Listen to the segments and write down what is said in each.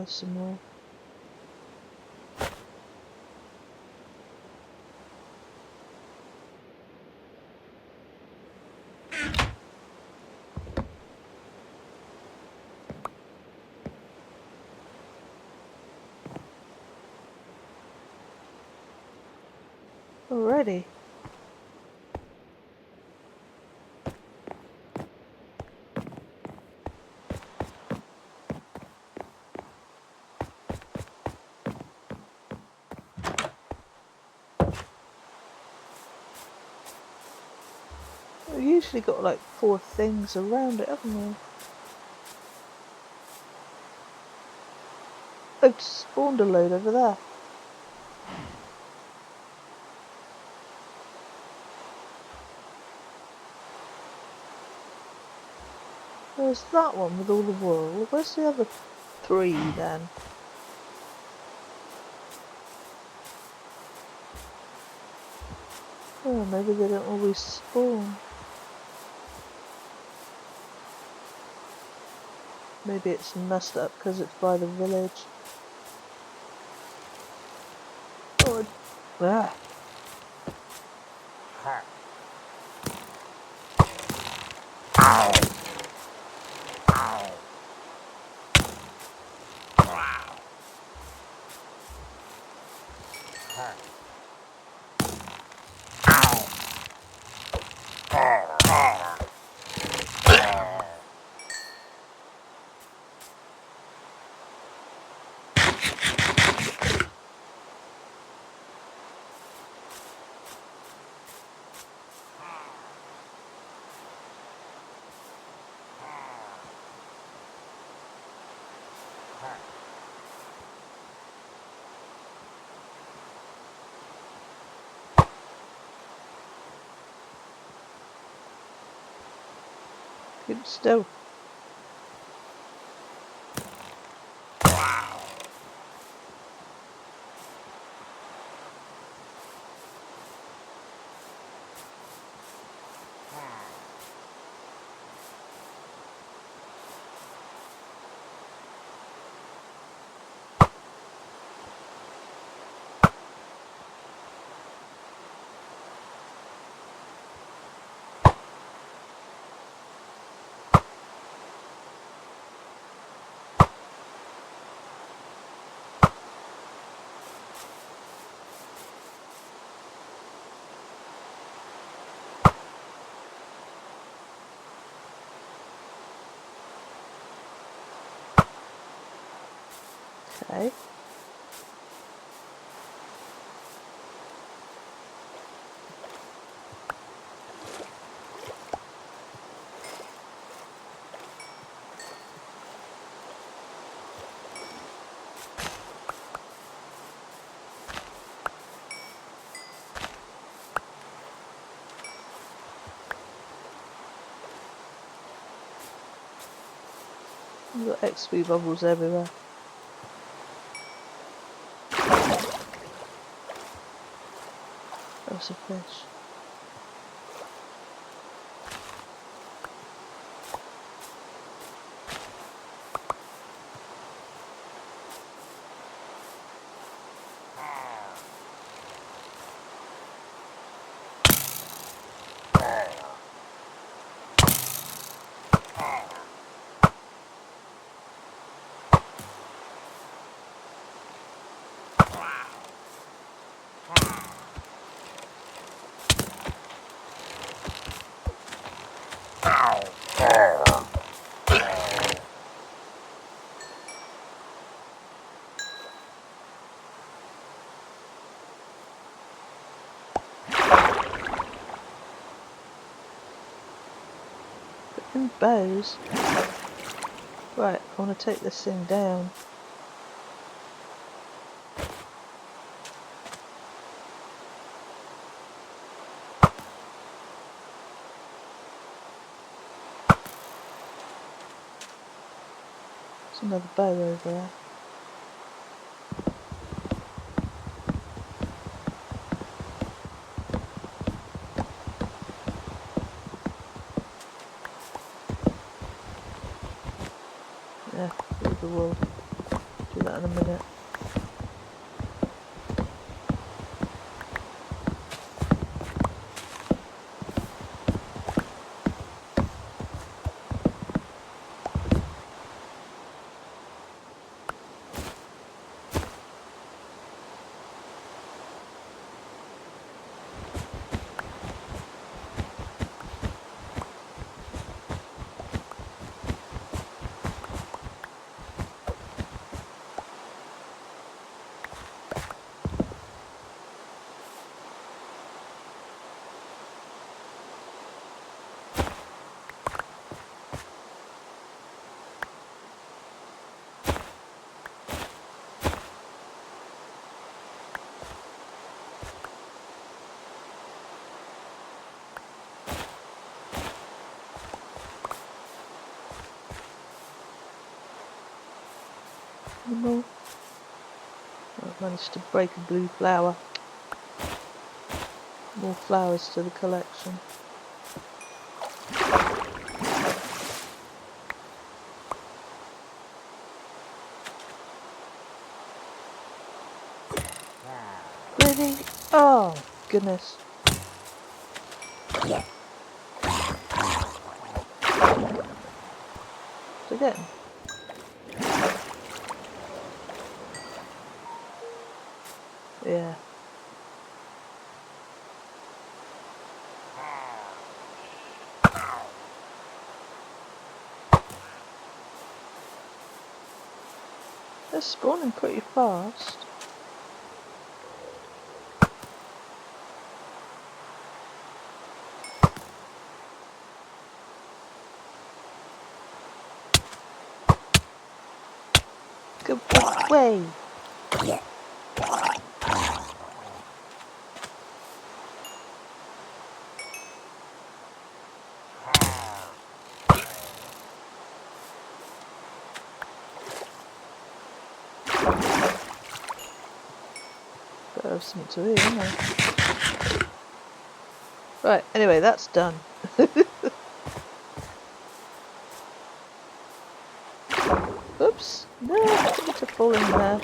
buy some more. Already. We've usually got like 4 things around it, haven't we? They've spawned a load over there. There's that one with all the wool. Where's the other 3 then? Oh, maybe they don't always spawn. Maybe it's messed up because it's by the village. Oh, ah. Good still. Okay. We've got XP bubbles everywhere. That's a fish. In bows. Right, I want to take this thing down. There's another bow over there. Yeah, through the wool. Do Anymore? I managed to break a blue flower. More flowers to the collection. Really? Oh, goodness. Again. Yeah. They're spawning pretty fast. Go away. Better have something to eat, isn't I? Right, anyway, that's done. Oops, no, I didn't mean to fall in there.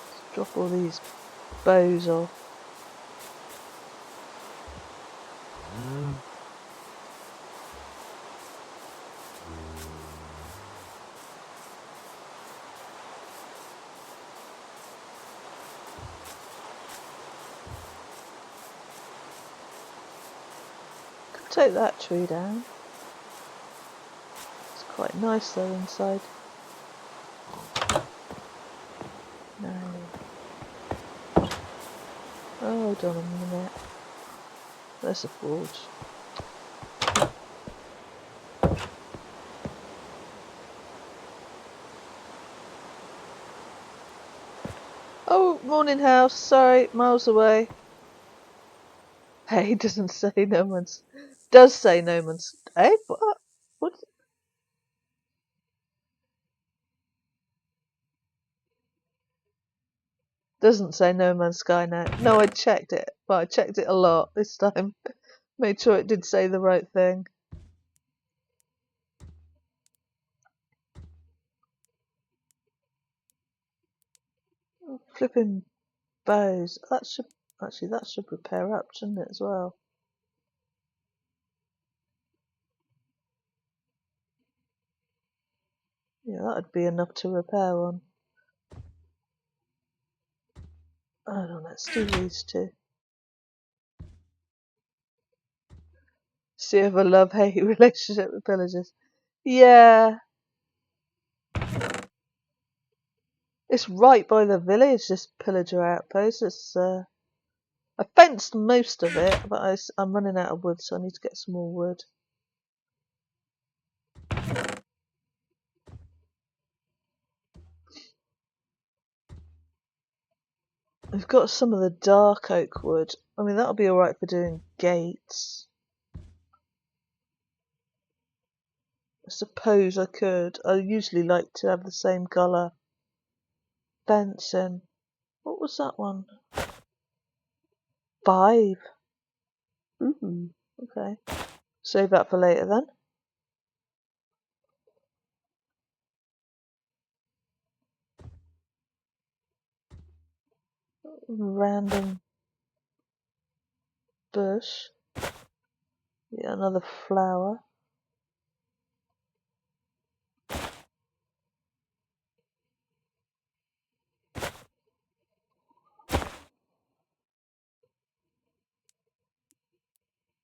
Let's drop all these bows off. Could take that tree down. It's quite nice though inside. No. Oh, hold on a minute. There's a forge. Oh, morning house. Sorry, miles away. Hey, doesn't say no man's. Does say no man's. Hey, what? What? Doesn't say no man's sky now. No, I checked it. Well, I checked it a lot this time. Made sure it did say the right thing. Oh, flipping bows. That should repair up, shouldn't it, as well? Yeah, that'd be enough to repair one. I don't know, let's do these two. See if a love-hate relationship with pillagers. Yeah. It's right by the village, this pillager outpost. It's, I fenced most of it, but I'm running out of wood, so I need to get some more wood. We've got some of the dark oak wood. I mean, that'll be alright for doing gates. I suppose I could. I usually like to have the same colour fencing. What was that one? 5. Ooh, okay. Save that for later then. Random bush. Yeah, another flower.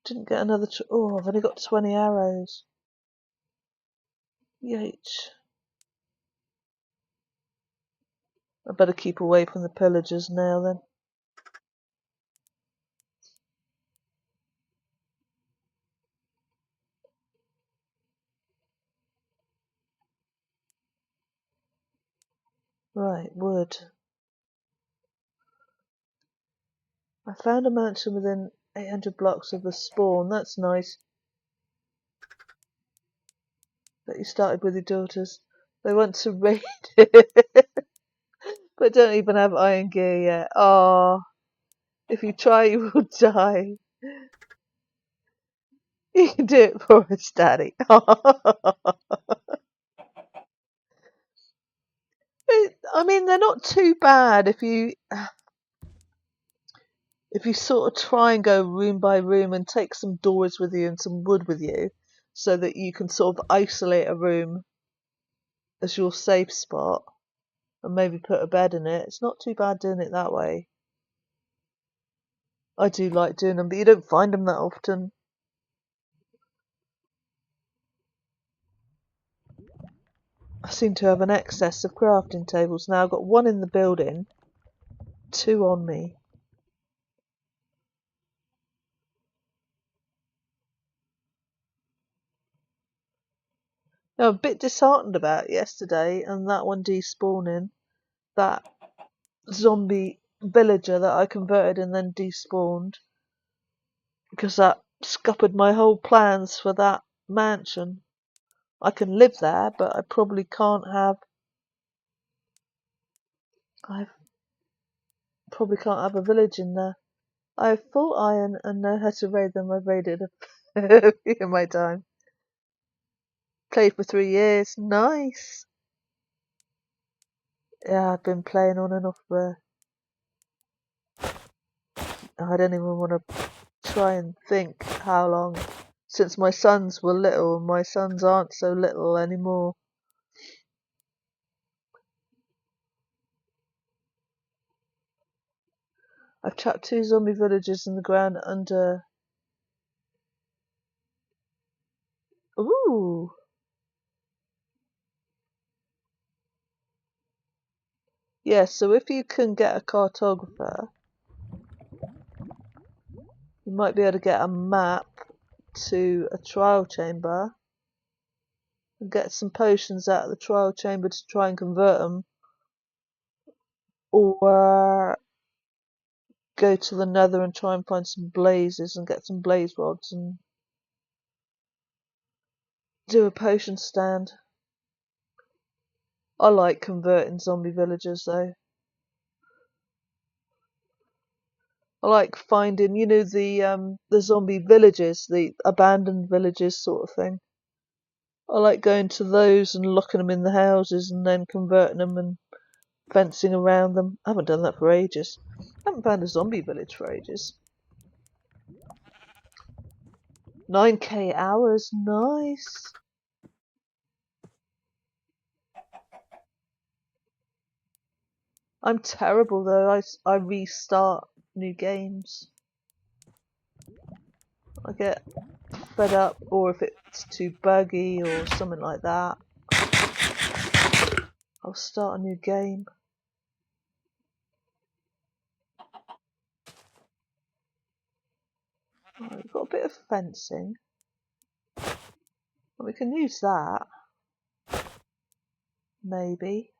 Didn't get another. Oh, I've only got 20 arrows. YH. I better keep away from the pillagers now then. Right, wood. I found a mansion within 800 blocks of the spawn. That's nice. That you started with your daughters. They want to raid it, but don't even have iron gear yet. Oh, if you try, you will die. You can do it for us, Daddy. I mean, they're not too bad if you sort of try and go room by room and take some doors with you and some wood with you, so that you can sort of isolate a room as your safe spot and maybe put a bed in it. It's not too bad doing it that way. I do like doing them, but you don't find them that often. I seem to have an excess of crafting tables now. I've got one in the building, 2 on me. Now, I'm a bit disheartened about yesterday and that one despawning. That zombie villager that I converted and then despawned. Because that scuppered my whole plans for that mansion. I can live there, but I probably can't have... I probably can't have a village in there. I have full iron and know how to raid them. I've raided a few in my time. Played for 3 years. Nice. Yeah, I've been playing on and off there. I don't even want to try and think how long. Since my sons were little, my sons aren't so little anymore. I've trapped 2 zombie villages in the ground under... Ooh! Yeah, so if you can get a cartographer, you might be able to get a map to a trial chamber and get some potions out of the trial chamber to try and convert them, or go to the nether and try and find some blazes and get some blaze rods and do a potion stand. I like converting zombie villagers though. I like finding, you know, the zombie villages, the abandoned villages sort of thing. I like going to those and locking them in the houses and then converting them and fencing around them. I haven't done that for ages. I haven't found a zombie village for ages. 9k hours, nice. I'm terrible though. I restart new games. I get fed up, or if it's too buggy or something like that, I'll start a new game. Oh, we've got a bit of fencing. Well, we can use that. Maybe.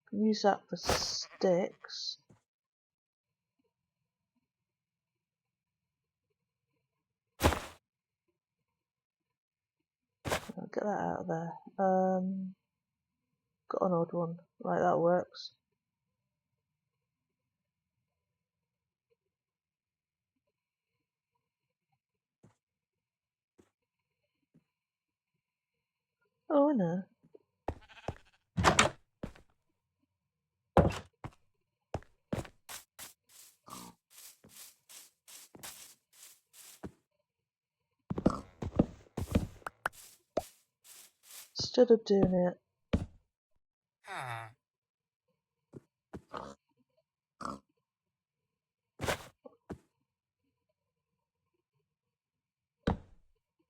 Can use that for sticks. I'll get that out of there. Got an odd one. Right, that works. Oh, I know. Instead of doing it.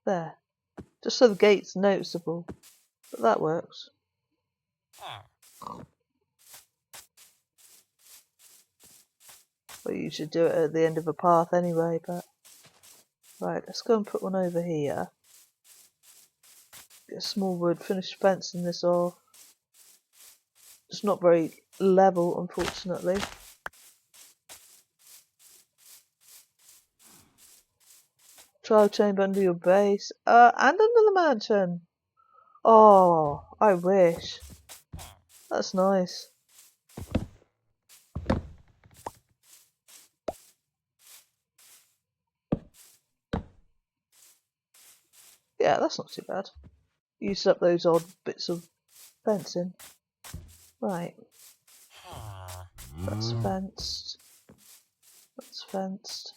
There. Just so the gate's noticeable. But that works. Well, you should do it at the end of a path anyway, but... Right, let's go and put one over here. Get small wood, finish fencing this off. It's not very level, unfortunately. Trial chamber under your base. And under the mansion. Oh, I wish. That's nice. Yeah, that's not too bad. Used up those odd bits of fencing. Right. That's fenced. That's fenced.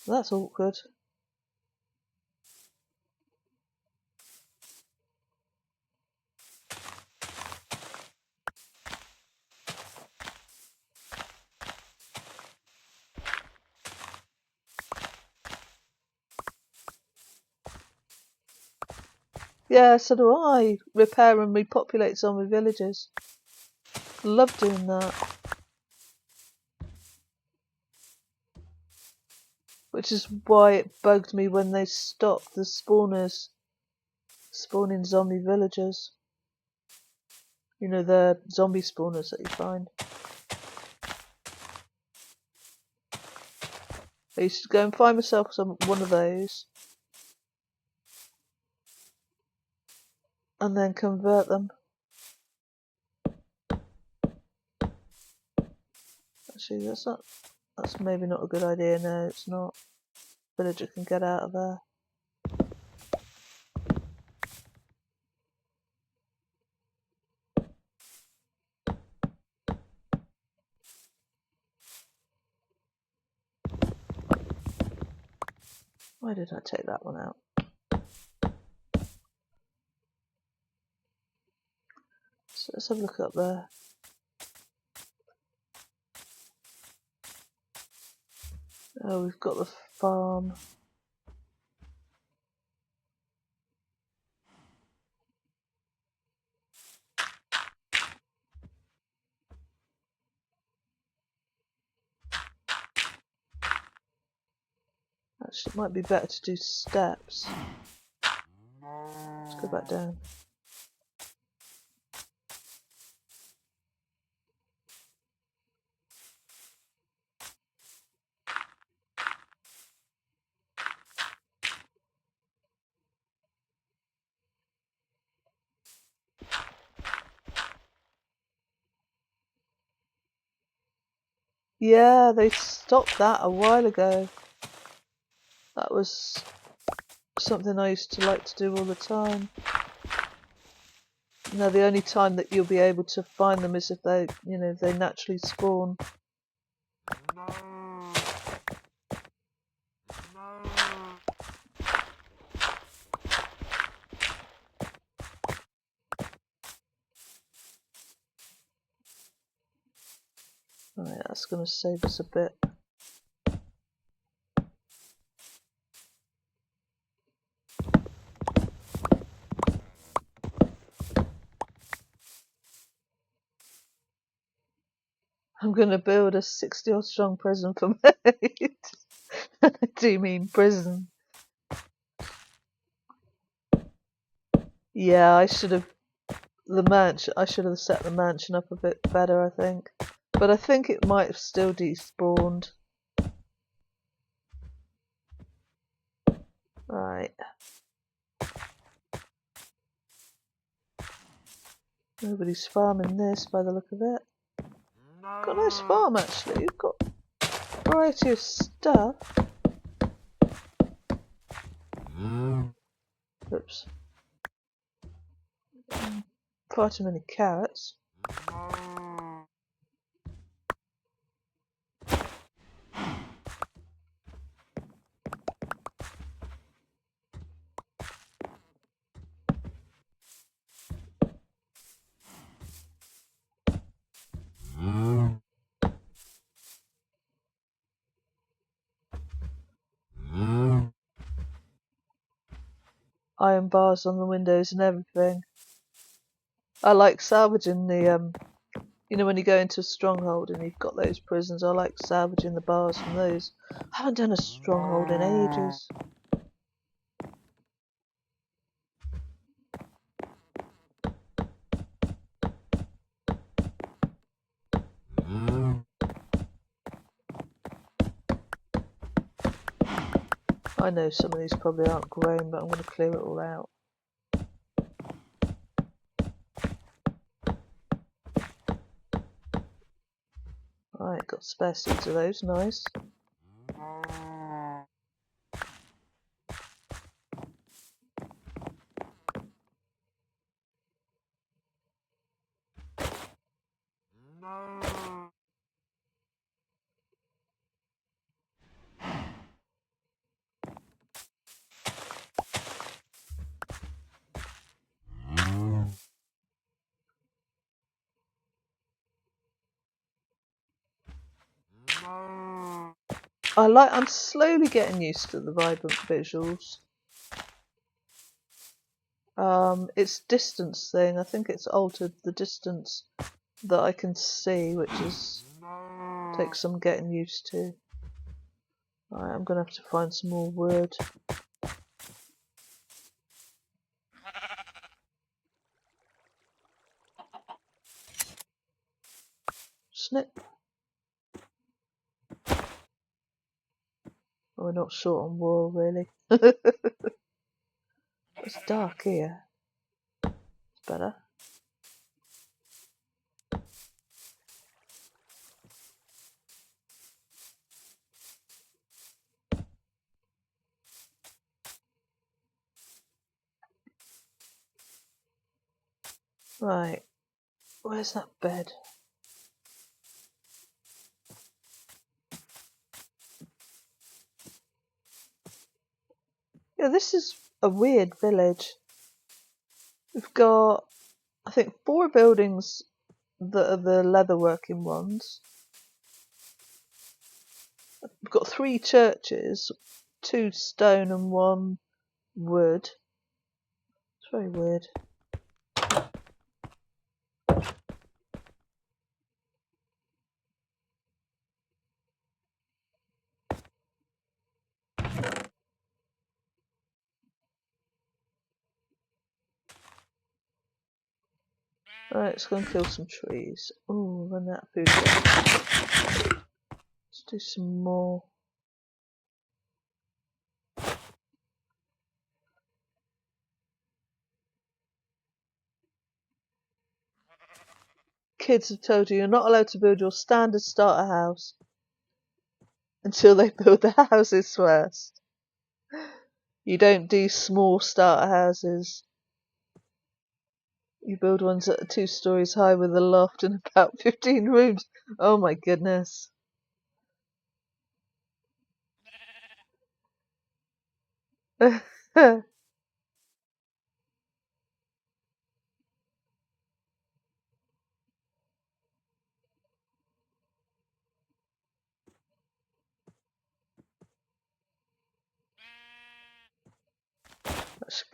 That's awkward. Yeah, so do I. Repair and repopulate zombie villages. Love doing that. Which is why it bugged me when they stopped the spawners spawning zombie villagers. You know, the zombie spawners that you find. I used to go and find myself one of those. And then convert them. Actually, that's maybe not a good idea. No, it's not. Villager can get out of there. Why did I take that one out? So let's have a look up there. Oh, we've got the farm. Actually, it might be better to do steps. Let's go back down. Yeah, they stopped that a while ago. That was something I used to like to do all the time. Now the only time that you'll be able to find them is if they, you know, they naturally spawn. Right, that's going to save us a bit. I'm going to build a 60-odd strong prison for me. I do mean prison. Yeah, I should have set the mansion up a bit better, I think. But I think it might have still despawned. Right. Nobody's farming this by the look of it. Got a nice farm actually. You've got a variety of stuff. Oops. Far too many carrots. Iron bars on the windows and everything. I like salvaging the you know, when you go into a stronghold and you've got those prisons, I like salvaging the bars from those. I haven't done a stronghold in ages. I know some of these probably aren't grown, but I'm going to clear it all out. Right, got spare seeds of those, nice. I'm slowly getting used to the vibrant visuals. It's distance thing. I think it's altered the distance that I can see, which takes some getting used to. Right, I'm gonna have to find some more wood. Snip. Oh, we're not short on wool, really. It's dark here. It's better. Right, where's that bed? Yeah, this is a weird village. We've got, I think, 4 buildings that are the leatherworking ones. We've got 3 churches, 2 stone and 1 wood. It's very weird. Right, let's go and kill some trees. Oh, run out of food again. Let's do some more. Kids have told you you're not allowed to build your standard starter house until they build the houses first. You don't do small starter houses. You build ones that are 2 stories high with a loft and about 15 rooms. Oh my goodness. Let's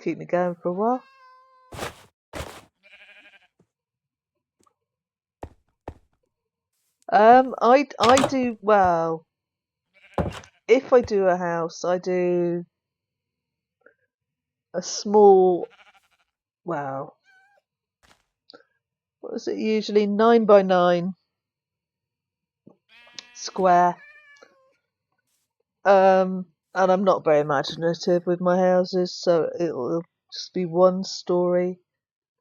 keep me going for a while. I do, well, if I do a house, I do a small, well, what is it usually, 9 by 9 square. And I'm not very imaginative with my houses, so it'll just be 1 story,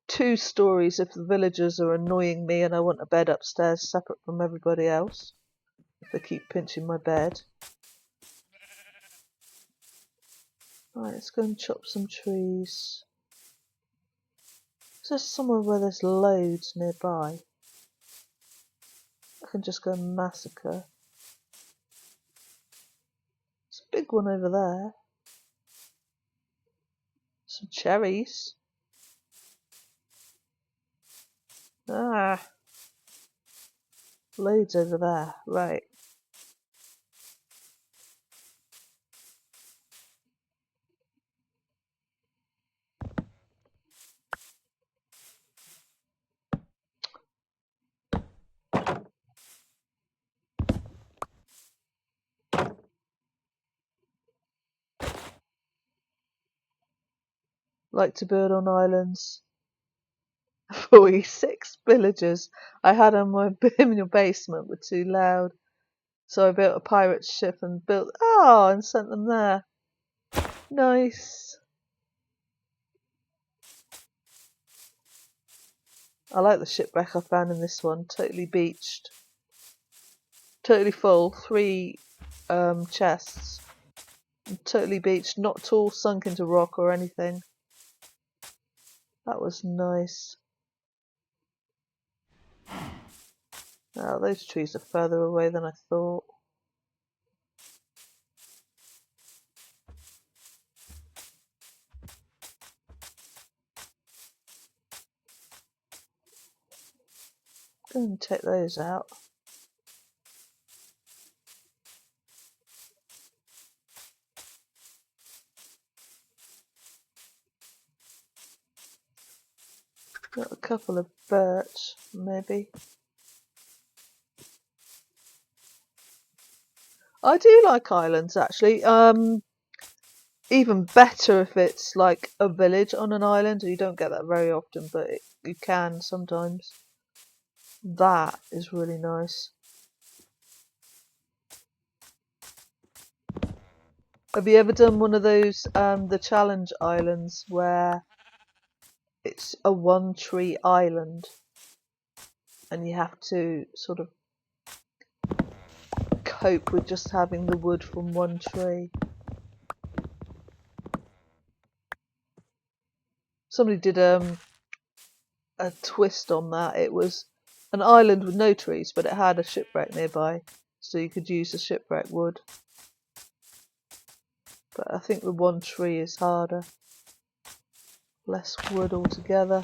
2 stories if the villagers are annoying me and I want a bed upstairs separate from everybody else. If they keep pinching my bed. Right, let's go and chop some trees. Is there somewhere where there's loads nearby? I can just go and massacre. There's a big one over there. Some cherries. Ah, loads over there. Right. Like to build on islands. 46 villagers I had on my in your basement were too loud. So I built a pirate ship and and sent them there. Nice. I like the shipwreck I found in this one. Totally beached. Totally full. 3 chests. Totally beached. Not at all sunk into rock or anything. That was nice. Oh, those trees are further away than I thought. Go and take those out. Got a couple of birch, maybe. I do like islands, actually. Even better if it's like a village on an island. You don't get that very often, but you can sometimes. That is really nice. Have you ever done one of those, the challenge islands, where it's a 1-tree island and you have to sort of cope with just having the wood from 1 tree? Somebody did a twist on that. It was an island with no trees, but it had a shipwreck nearby, so you could use the shipwreck wood. But I think the 1 tree is harder. Less wood altogether.